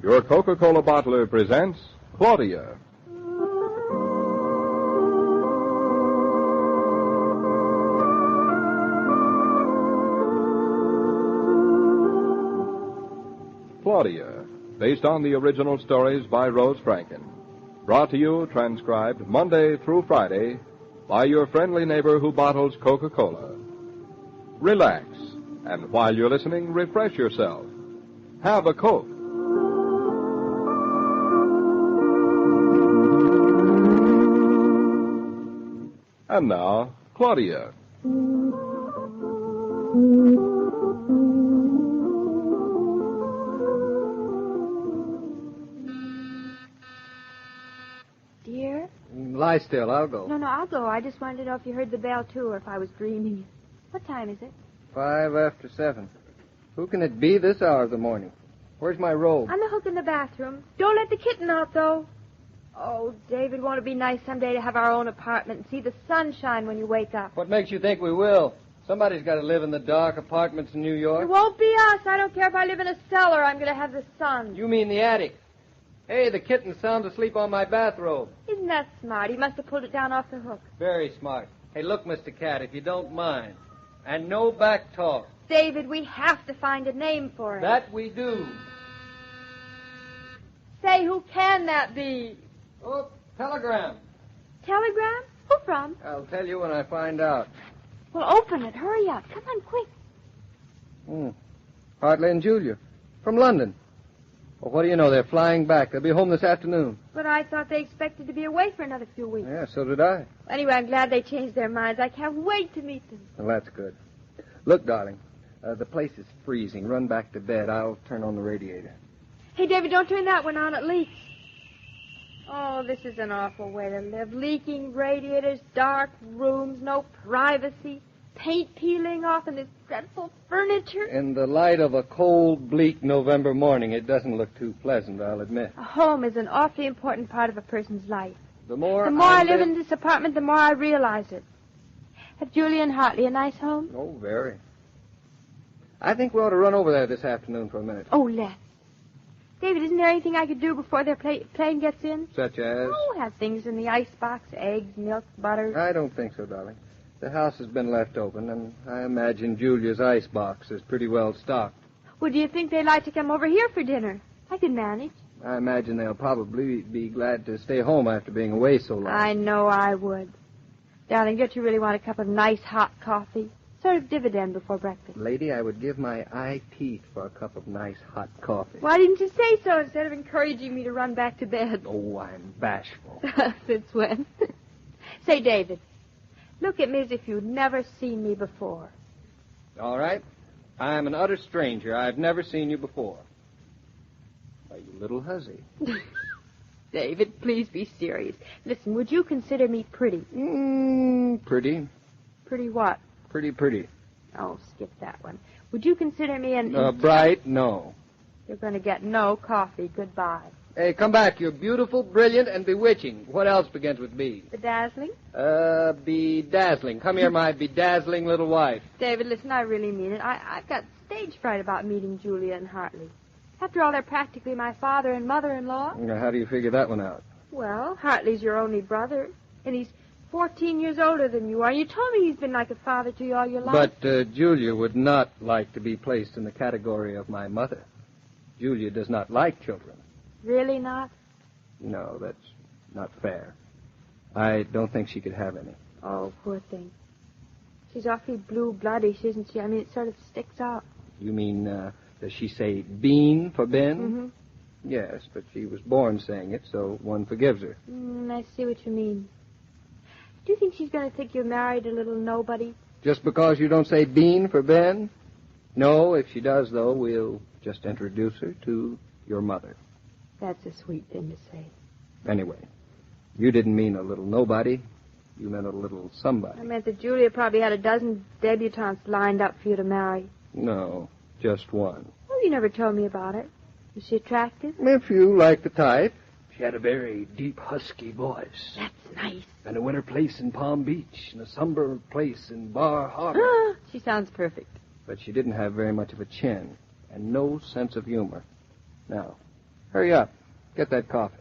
Your Coca-Cola bottler presents Claudia. Claudia, based on the original stories by Rose Franken. Brought to you, transcribed Monday through Friday, by your friendly neighbor who bottles Coca-Cola. Relax, and while you're listening, refresh yourself. Have a Coke. And now, Claudia. Dear? Lie still, I'll go. No, I'll go. I just wanted to know if you heard the bell, too, or if I was dreaming. What time is it? 7:05. Who can it be this hour of the morning? Where's my robe? On the hook in the bathroom. Don't let the kitten out, though. Oh, David, won't it be nice someday to have our own apartment and see the sunshine when you wake up? What makes you think we will? Somebody's got to live in the dark apartments in New York. It won't be us. I don't care if I live in a cellar. I'm going to have the sun. You mean the attic? Hey, the kitten's sound asleep on my bathrobe. Isn't that smart? He must have pulled it down off the hook. Very smart. Hey, look, Mr. Cat, if you don't mind. And no back talk. David, we have to find a name for it. That we do. Say, who can that be? Oh, telegram. Telegram? Who from? I'll tell you when I find out. Well, open it. Hurry up. Come on, quick. Hartley and Julia. From London. Well, what do you know? They're flying back. They'll be home this afternoon. But I thought they expected to be away for another few weeks. Yeah, so did I. Anyway, I'm glad they changed their minds. I can't wait to meet them. Well, that's good. Look, darling, the place is freezing. Run back to bed. I'll turn on the radiator. Hey, David, don't turn that one on. It leaks. Oh, this is an awful way to live. Leaking radiators, dark rooms, no privacy, paint peeling off, and this dreadful furniture. In the light of a cold, bleak November morning, it doesn't look too pleasant, I'll admit. A home is an awfully important part of a person's life. The more I live in this apartment, the more I realize it. Have Julia and Hartley a nice home? Oh, very. I think we ought to run over there this afternoon for a minute. Oh, let's. David, isn't there anything I could do before their plane gets in? Such as? Oh, have things in the icebox, eggs, milk, butter. I don't think so, darling. The house has been left open, and I imagine Julia's icebox is pretty well stocked. Well, do you think they'd like to come over here for dinner? I could manage. I imagine they'll probably be glad to stay home after being away so long. I know I would. Darling, don't you really want a cup of nice hot coffee? Sort of dividend before breakfast. Lady, I would give my eye teeth for a cup of nice hot coffee. Why didn't you say so instead of encouraging me to run back to bed? Oh, I'm bashful. Since when? Say, David, look at me as if you'd never seen me before. All right. I'm an utter stranger. I've never seen you before. Why, you little hussy. David, please be serious. Listen, would you consider me pretty? Pretty. Pretty what? Pretty. Oh, skip that one. Would you consider me an... bright? No. You're going to get no coffee. Goodbye. Hey, come back. You're beautiful, brilliant, and bewitching. What else begins with B? Bedazzling? Bedazzling. Come here, my bedazzling little wife. David, listen, I really mean it. I've got stage fright about meeting Julia and Hartley. After all, they're practically my father and mother-in-law. Now, how do you figure that one out? Well, Hartley's your only brother, and he's 14 years older than you are. You told me he's been like a father to you all your life. But Julia would not like to be placed in the category of my mother. Julia does not like children. Really not? No, that's not fair. I don't think she could have any. Oh, poor thing. She's awfully blue-bloodish, isn't she? I mean, it sort of sticks out. You mean, does she say bean for Ben? Mm-hmm. Yes, but she was born saying it, so one forgives her. I see what you mean. Do you think she's going to think you married a little nobody? Just because you don't say bean for Ben? No, if she does, though, we'll just introduce her to your mother. That's a sweet thing to say. Anyway, you didn't mean a little nobody. You meant a little somebody. I meant that Julia probably had a dozen debutantes lined up for you to marry. No, just one. Well, you never told me about it. Is she attractive? If you like the type. She had a very deep, husky voice. That's nice. And a winter place in Palm Beach, and a summer place in Bar Harbor. She sounds perfect. But she didn't have very much of a chin, and no sense of humor. Now, Hurry up. Get that coffee.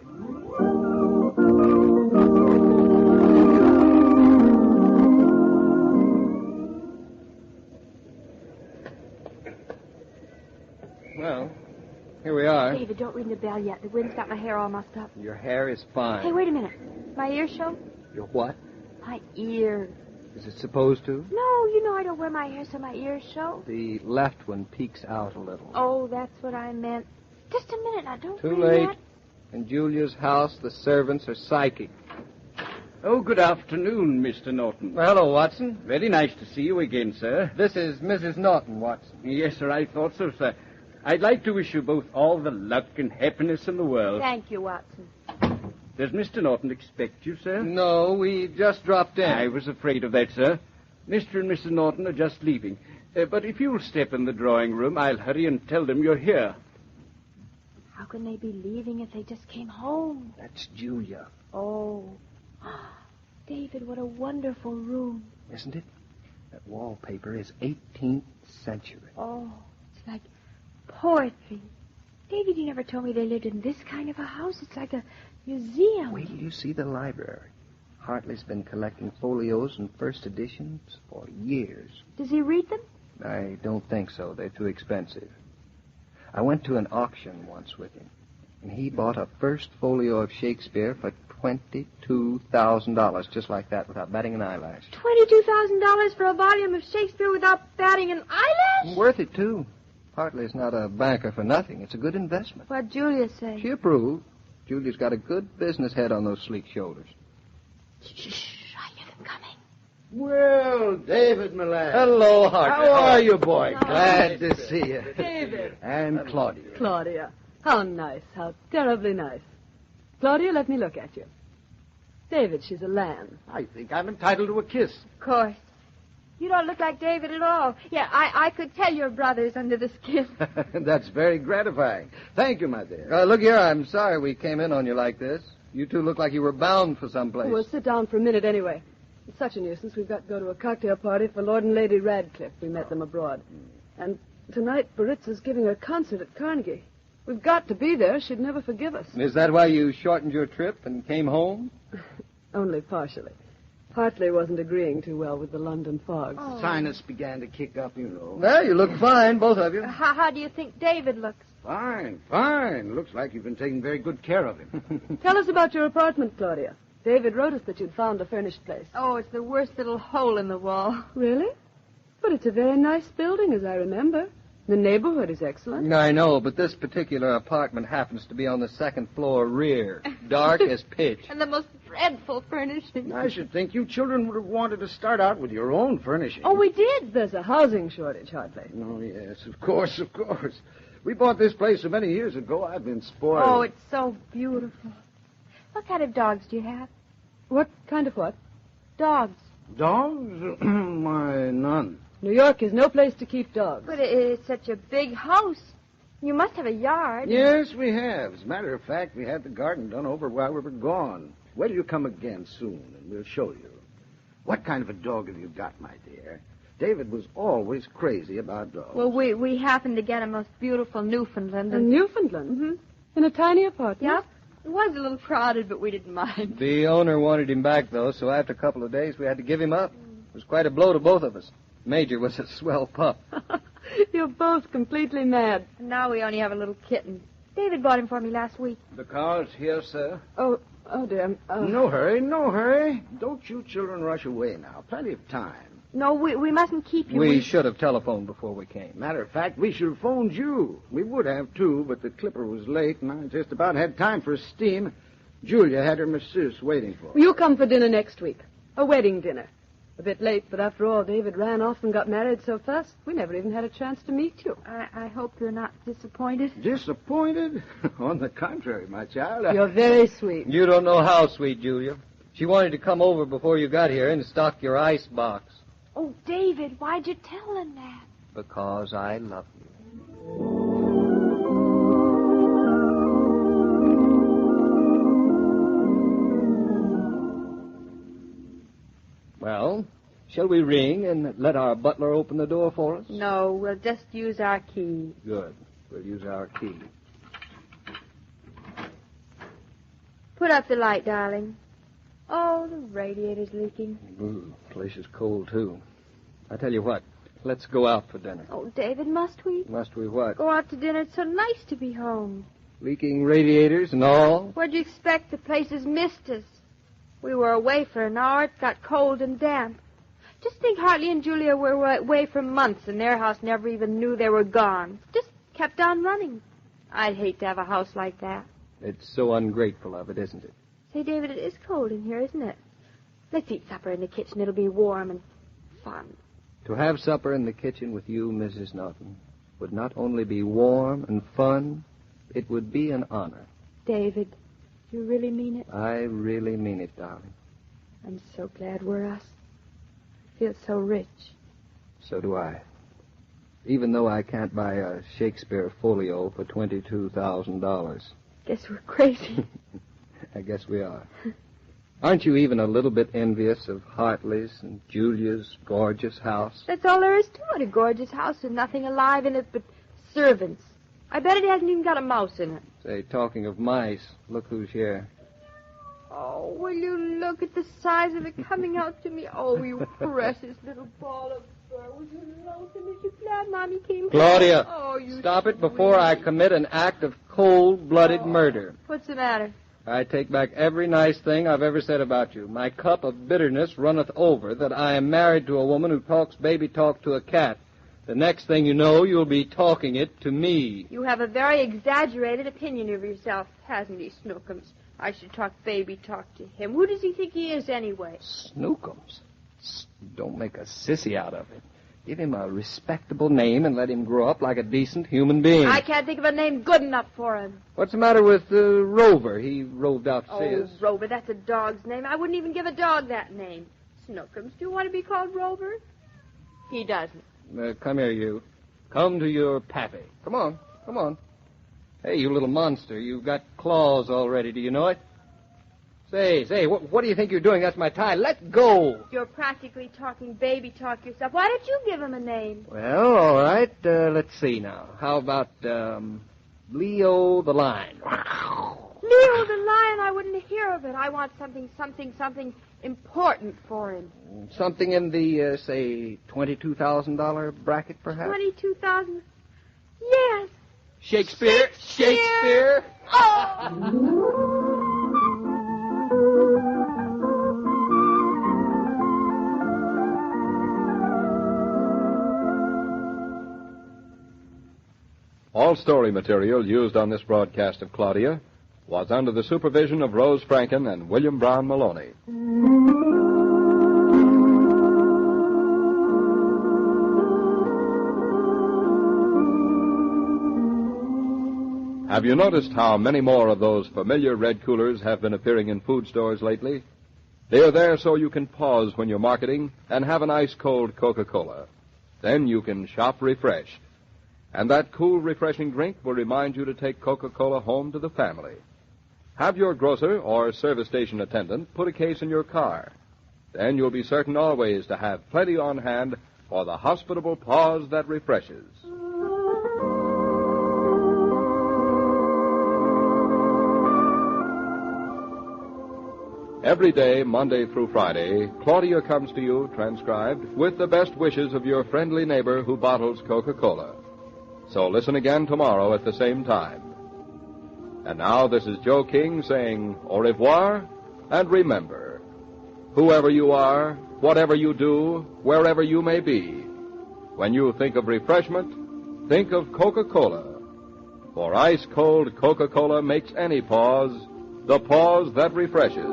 Well, here we are. David, don't ring the bell yet. The wind's got my hair all mussed up. Your hair is fine. Hey, wait a minute. My ear show? Your what? My ear. Is it supposed to? No, you know I don't wear my hair so my ears show. The left one peeks out a little. Oh, that's what I meant. Just a minute now. Don't Too ring late. that. In Julia's house, the servants are psychic. Oh, good afternoon, Mr. Naughton. Well, hello, Watson. Very nice to see you again, sir. This is Mrs. Naughton, Watson. Yes, sir, I thought so, sir. I'd like to wish you both all the luck and happiness in the world. Thank you, Watson. Does Mr. Naughton expect you, sir? No, we just dropped in. I was afraid of that, sir. Mr. and Mrs. Naughton are just leaving. But if you'll step in the drawing room, I'll hurry and tell them you're here. How can they be leaving if they just came home? That's Julia. Oh. David, what a wonderful room. Isn't it? That wallpaper is 18th century. Oh, it's like poetry. David, you never told me they lived in this kind of a house. It's like a museum. Wait till you see the library. Hartley's been collecting folios and first editions for years. Does he read them? I don't think so. They're too expensive. I went to an auction once with him, and he bought a first folio of Shakespeare for $22,000, just like that, without batting an eyelash. $22,000 for a volume of Shakespeare without batting an eyelash? Worth it, too. Hartley's not a banker for nothing. It's a good investment. What'd Julia say? She approved. Julia's got a good business head on those sleek shoulders. Shh, I hear them coming. Well, David, my lad. Hello, Hartley. How are you, boy? Oh, Glad to see you. David. And Claudia. Claudia. How nice. How terribly nice. Claudia, let me look at you. David, she's a lamb. I think I'm entitled to a kiss. Of course. You don't look like David at all. Yeah, I could tell you're brothers under the skin. That's very gratifying. Thank you, my dear. Look here, I'm sorry we came in on you like this. You two look like you were bound for someplace. We'll sit down for a minute anyway. It's such a nuisance. We've got to go to a cocktail party for Lord and Lady Radcliffe. We met them abroad. And tonight, Baritza's giving a concert at Carnegie. We've got to be there. She'd never forgive us. Is that why you shortened your trip and came home? Only partially. Hartley wasn't agreeing too well with the London fog. Oh. Sinus began to kick up, you know. Well, you look fine, both of you. How do you think David looks? Fine, fine. Looks like you've been taking very good care of him. Tell us about your apartment, Claudia. David wrote us that you'd found a furnished place. Oh, it's the worst little hole in the wall. Really? But it's a very nice building, as I remember. The neighborhood is excellent. I know, but this particular apartment happens to be on the second floor rear. Dark as pitch. And the most dreadful furnishings. I should think you children would have wanted to start out with your own furnishing. Oh, we did. There's a housing shortage, Hartley. Oh, yes, of course, of course. We bought this place so many years ago, I've been spoiled. Oh, it's so beautiful. What kind of dogs do you have? What kind of what? Dogs. Dogs? Why, none. New York is no place to keep dogs. But it's such a big house. You must have a yard. Yes, we have. As a matter of fact, we had the garden done over while we were gone. Wait till you come again soon, and we'll show you. What kind of a dog have you got, my dear? David was always crazy about dogs. Well, we happened to get a most beautiful Newfoundland. In Newfoundland? Mm-hmm. In a tiny apartment? Yep. It was a little crowded, but we didn't mind. The owner wanted him back, though, so after a couple of days we had to give him up. It was quite a blow to both of us. Major was a swell pup. You're both completely mad. And now we only have a little kitten. David bought him for me last week. The car's here, sir. Oh, dear. No hurry, no hurry. Don't you children rush away now. Plenty of time. No, we mustn't keep you. We should have telephoned before we came. Matter of fact, we should have phoned you. We would have, too, but the clipper was late, and I just about had time for a steam. Julia had her masseuse waiting for her. You come for dinner next week. A wedding dinner. A bit late, but after all, David ran off and got married so fast, we never even had a chance to meet you. I hope you're not disappointed. Disappointed? On the contrary, my child. You're very sweet. You don't know how sweet, Julia. She wanted to come over before you got here and stock your ice box. Oh, David, why'd you tell him that? Because I love you. Well, shall we ring and let our butler open the door for us? No, we'll just use our key. Good. We'll use our key. Put up the light, darling. Oh, the radiator's leaking. The place is cold, too. I tell you what, let's go out for dinner. Oh, David, must we? Must we what? Go out to dinner. It's so nice to be home. Leaking radiators and all? What'd you expect? The place has missed us. We were away for an hour. It got cold and damp. Just think Hartley and Julia were away for months, and their house never even knew they were gone. Just kept on running. I'd hate to have a house like that. It's so ungrateful of it, isn't it? Say, David, it is cold in here, isn't it? Let's eat supper in the kitchen. It'll be warm and fun. To have supper in the kitchen with you, Mrs. Naughton, would not only be warm and fun, it would be an honor. David, you really mean it? I really mean it, darling. I'm so glad we're us. I feel so rich. So do I. Even though I can't buy a Shakespeare folio for $22,000. Guess we're crazy. I guess we are. Aren't you even a little bit envious of Hartley's and Julia's gorgeous house? That's all there is to it, a gorgeous house with nothing alive in it but servants. I bet it hasn't even got a mouse in it. Say, talking of mice, look who's here. Oh, will you look at the size of it coming out to me? Oh, you precious little ball of fur. Was you lonesome? Is you glad Mommy came? Claudia, oh, you stop it before I commit an act of cold-blooded murder. What's the matter? I take back every nice thing I've ever said about you. My cup of bitterness runneth over that I am married to a woman who talks baby talk to a cat. The next thing you know, you'll be talking it to me. You have a very exaggerated opinion of yourself, hasn't he, Snookums? I should talk baby talk to him. Who does he think he is, anyway? Snookums? Don't make a sissy out of it. Give him a respectable name and let him grow up like a decent human being. I can't think of a name good enough for him. What's the matter with Rover? He roved out to see us. Oh, Rover, that's a dog's name. I wouldn't even give a dog that name. Snookums, do you want to be called Rover? He doesn't. Come here, you. Come to your pappy. Come on, come on. Hey, you little monster, you've got claws already, do you know it? Say, what do you think you're doing? That's my tie. Let go. You're practically talking baby talk yourself. Why don't you give him a name? Well, all right, let's see now. How about, Leo the Lion? Leo the Lion, I wouldn't hear of it. I want something important for him. Something in the, say, $22,000 bracket, perhaps? $22,000? Yes. Shakespeare? Shakespeare? Oh! All story material used on this broadcast of Claudia was under the supervision of Rose Franken and William Brown Meloney. Have you noticed how many more of those familiar red coolers have been appearing in food stores lately? They're there so you can pause when you're marketing and have an ice-cold Coca-Cola. Then you can shop refreshed. And that cool, refreshing drink will remind you to take Coca-Cola home to the family. Have your grocer or service station attendant put a case in your car. Then you'll be certain always to have plenty on hand for the hospitable pause that refreshes. Every day, Monday through Friday, Claudia comes to you, transcribed, with the best wishes of your friendly neighbor who bottles Coca-Cola. So listen again tomorrow at the same time. And now this is Joe King saying au revoir, and remember, whoever you are, whatever you do, wherever you may be, when you think of refreshment, think of Coca-Cola. For ice-cold Coca-Cola makes any pause the pause that refreshes.